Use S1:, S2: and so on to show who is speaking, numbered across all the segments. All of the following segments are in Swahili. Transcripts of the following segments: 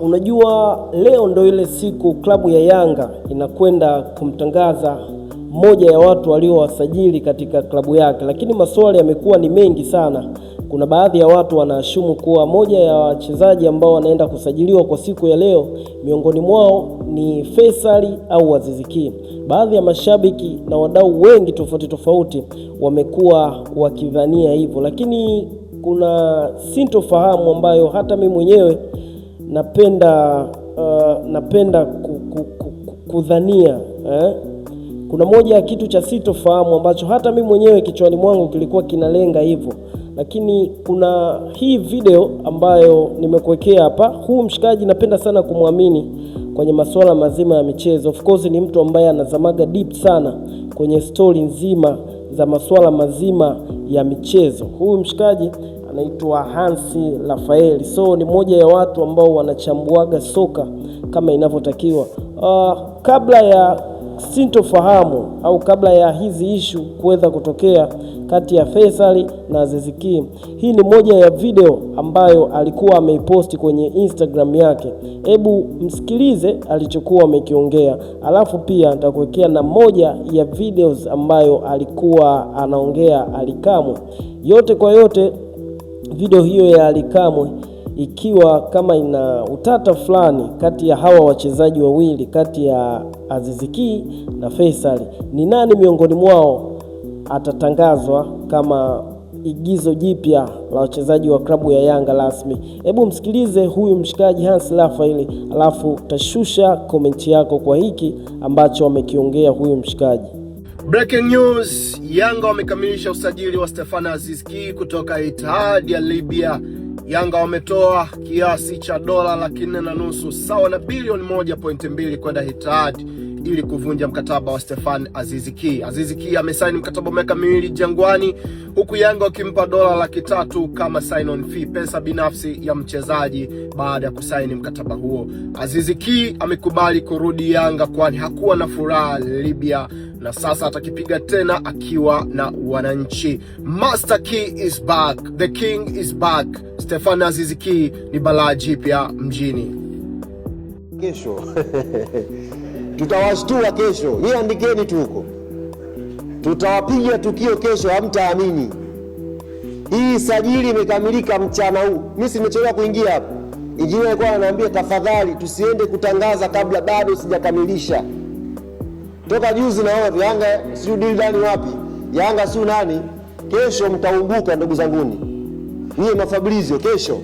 S1: Unajua leo ndo ile siku klabu ya Yanga inakwenda kumtangaza mmoja ya watu waliowasajili katika klabu yake, lakini maswali yamekuwa ni mengi sana. Kuna baadhi ya watu wanaashumu kuwa moja ya wachezaji ambao wanaenda kusajiliwa kwa siku ya leo, miongoni mwao ni Faisal au Aziz Ki. Baadhi ya mashabiki na wadau wengi tofauti wamekuwa wakidhania hivyo, lakini kuna sintofahamu ambayo hata mimi mwenyewe napenda kudhania. Kuna moja ya kitu cha sintofahamu ambacho hata mimi mwenyewe kichwani mwangu kilikuwa kinalenga hivyo, lakini kuna hii video ambayo nimekuwekea hapa. Huu mshikaji napenda sana kumwamini kwenye masuala mazima ya michezo. Of course ni mtu ambaye anazamaga deep sana kwenye story nzima za masuala mazima ya michezo. Huyu mshikaji anaitwa Hansi Rafael. So ni moja ya watu ambao wanachambuaga soka kama inavyotakiwa. Kabla ya sintofahamu au kabla ya hizi issue kuweza kutokea kati ya Faisal na Aziz Ki, hii ni moja ya video ambayo alikuwa ameiposti kwenye Instagram yake. Hebu msikilize alichokuwa amekiongea, alafu pia nitakuwekea na moja ya videos ambayo alikuwa anaongea Ally Kamwe. Yote kwa yote, video hiyo ya Ally Kamwe ikiwa kama ina utata fulani kati ya hawa wachezaji wawili, kati ya Aziz Ki na Faisal. Ni nani miongoni mwao atatangazwa kama igizo jipya la wachezaji wa klabu ya Yanga rasmi? Hebu msikilize huyu mshikaji Hansi Rafael, alafu tashusha komenti yako kwa hiki ambacho amekiongea huyu mshikaji.
S2: Breaking news, Yanga wamekamilisha usajili wa Stefan Aziz Ki kutoka Ittihad ya Libya. Yanga wametoa kiasi cha $4.5 sawa na bilioni 1.2 kwenda Ittihad ili kuvunja mkataba wa Stefan Aziz Ki. Aziz Ki amesaini mkataba wa miaka 2 Jangwani, huku Yanga wakimpa $300,000 kama sign on fee, pesa binafsi ya mchezaji baada ya kusaini mkataba huo. Aziz Ki amekubali kurudi Yanga kwani hakuwa na furaha Libya, na sasa atakipiga tena akiwa na wananchi. Master Key is back, the king is back. Stefan Aziz Ki ni balaa jipya mjini.
S3: Kesho tutawashtua kesho, niandikeni tu huko, tutawapiga tukio kesho, hamtaamini. Hii sajili imekamilika mchana huu. Mimi simechelewa kuingia hapo. Injinia alikuwa ananiambia tafadhali tusiende kutangaza kabla bado sijakamilisha. Toka juzi naona Yanga sio dili ndani wapi? Yanga sio nani? Kesho mtaumbuka ndugu zanguni. Nyie mafabrizio kesho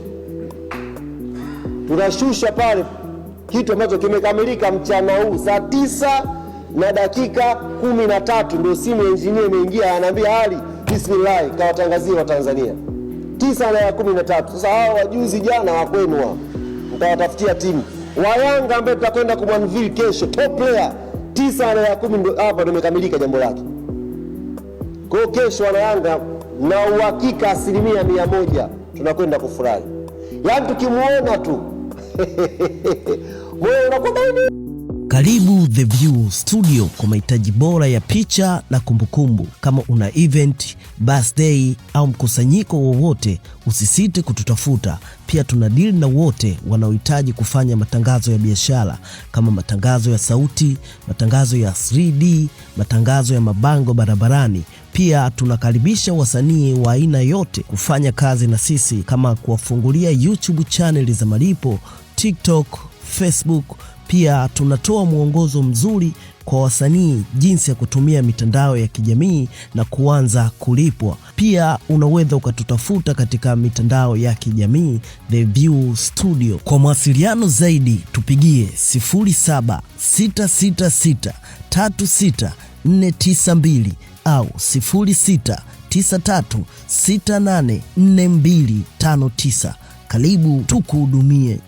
S3: tunashusha pale kitu ambacho kimekamilika mchana huu saa 9:13 ndio simu ya engineer imeingia, ananiambia Ali, bismillah, kawatangazia wa Tanzania 9:13. Sasa hao wajuzi jana wa kwenu hao mtawatafutia timu wa Yanga ambaye tutakwenda kumwanvil kesho, top player 9:10 ndio hapa ndio imekamilika jambo lake. Kwa hiyo kesho wana Yanga na uhakika 100% tunakwenda kufurahi. Yaani tukimuona tu moyo unakwenda.
S4: Karibu The View Studio kwa mahitaji bora ya picha na kumbukumbu. Kama una event, birthday au mkusanyiko wowote, usisite kututafuta. Pia tuna deal na wote wanaohitaji kufanya matangazo ya biashara kama matangazo ya sauti, matangazo ya 3D, matangazo ya mabango barabarani. Pia tunakaribisha wasanii wa aina yote kufanya kazi na sisi, kama kuwafungulia YouTube channel za malipo, TikTok, Facebook. Pia tunatoa mwongozo mzuri kwa wasanii jinsi ya kutumia mitandao ya kijamii na kuanza kulipwa. Pia unaweza ukatutafuta katika mitandao ya kijamii The View Studio. Kwa mawasiliano zaidi tupigie 0766636492 au 0693684259. Karibu tukuhudumie.